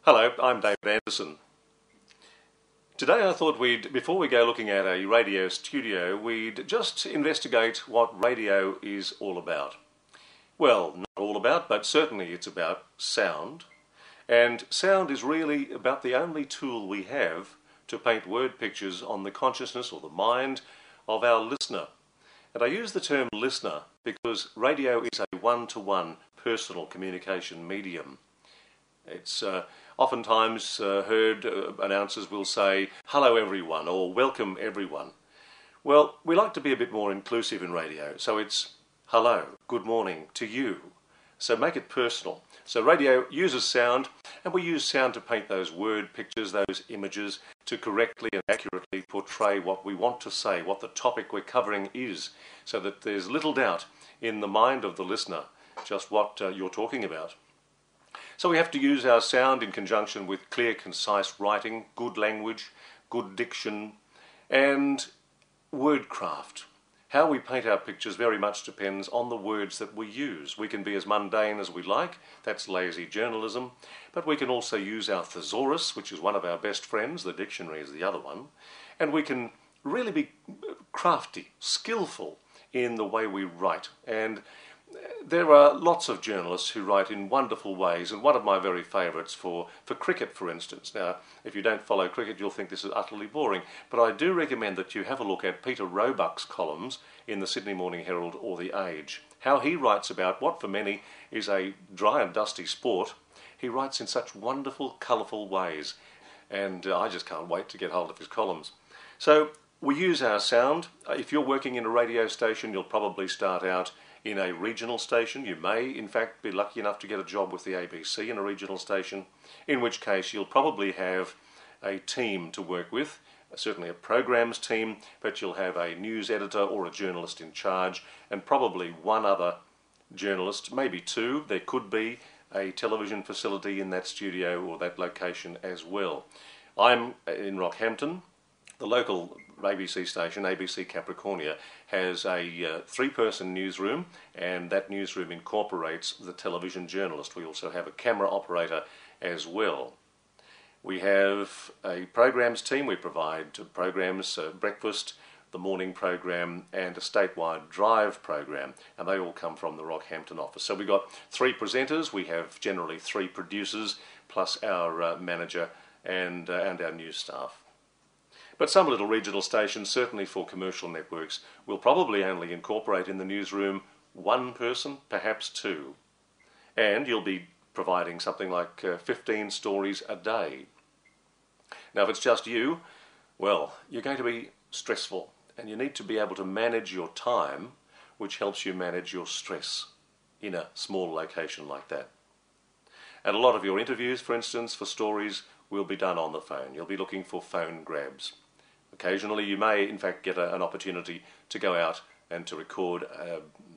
Hello, I'm David Anderson. Today I thought before we go looking at a radio studio, we'd just investigate what radio is all about. Well, not all about, but certainly it's about sound. And sound is really about the only tool we have to paint word pictures on the consciousness or the mind of our listener. And I use the term listener because radio is a one-to-one personal communication medium. It's oftentimes heard announcers will say, "Hello everyone," or "Welcome everyone." Well, we like to be a bit more inclusive in radio, so it's "Hello, good morning to you." So make it personal. So radio uses sound, and we use sound to paint those word pictures, those images, to correctly and accurately portray what we want to say, what the topic we're covering is, so that there's little doubt in the mind of the listener just what you're talking about. So we have to use our sound in conjunction with clear, concise writing, good language, good diction, and wordcraft. How we paint our pictures very much depends on the words that we use. We can be as mundane as we like, that's lazy journalism, but we can also use our thesaurus, which is one of our best friends, the dictionary is the other one, and we can really be crafty, skillful in the way we write. And there are lots of journalists who write in wonderful ways, and one of my very favourites for cricket, for instance. Now, if you don't follow cricket, you'll think this is utterly boring, but I do recommend that you have a look at Peter Roebuck's columns in the Sydney Morning Herald or The Age. How he writes about what for many is a dry and dusty sport. He writes in such wonderful, colourful ways, and I just can't wait to get hold of his columns. So we use our sound. If you're working in a radio station, you'll probably start out in a regional station. You may, in fact, be lucky enough to get a job with the ABC in a regional station, in which case you'll probably have a team to work with, certainly a programs team, but you'll have a news editor or a journalist in charge, and probably one other journalist, maybe two. There could be a television facility in that studio or that location as well. I'm in Rockhampton. The local ABC station, ABC Capricornia, has a three-person newsroom, and that newsroom incorporates the television journalist. We also have a camera operator as well. We have a programs team. We provide programs, breakfast, the morning program, and a statewide drive program, and they all come from the Rockhampton office. So we've got three presenters. We have generally three producers, plus our manager and our news staff. But some little regional stations, certainly for commercial networks, will probably only incorporate in the newsroom one person, perhaps two. And you'll be providing something like 15 stories a day. Now, if it's just you, well, you're going to be stressful, and you need to be able to manage your time, which helps you manage your stress in a small location like that. And a lot of your interviews, for instance, for stories, will be done on the phone. You'll be looking for phone grabs. Occasionally you may in fact get an opportunity to go out and to record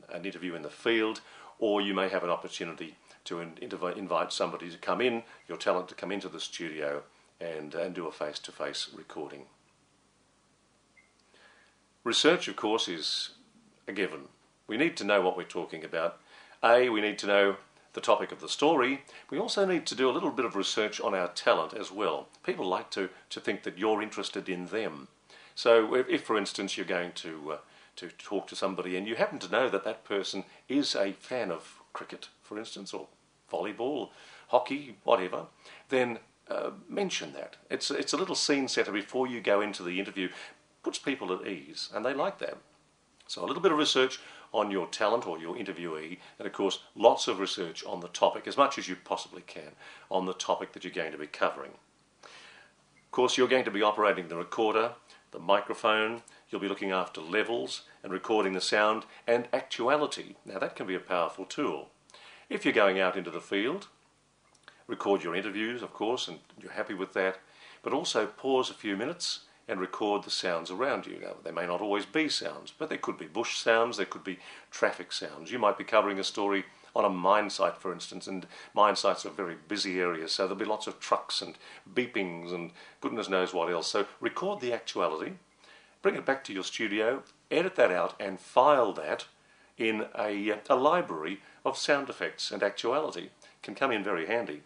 an interview in the field, or you may have an opportunity to invite somebody to come in, your talent to come into the studio and do a face-to-face recording. Research, of course, is a given. We need to know what we're talking about. We need to know the topic of the story. We also need to do a little bit of research on our talent as well. People like to think that you're interested in them. So if for instance, you're going to talk to somebody and you happen to know that that person is a fan of cricket, for instance, or volleyball, hockey, whatever, then mention that. It's a little scene setter before you go into the interview. Puts people at ease, and they like that. So a little bit of research on your talent or your interviewee, and of course lots of research on the topic, as much as you possibly can, on the topic that you're going to be covering. Of course, you're going to be operating the recorder, the microphone. You'll be looking after levels and recording the sound and actuality. Now that can be a powerful tool. If you're going out into the field, record your interviews, of course, and you're happy with that, but also pause a few minutes and record the sounds around you. Now, they may not always be sounds, but there could be bush sounds, there could be traffic sounds. You might be covering a story on a mine site, for instance, and mine sites are very busy areas, so there'll be lots of trucks and beepings and goodness knows what else. So record the actuality, bring it back to your studio, edit that out and file that in a library of sound effects, and actuality can come in very handy.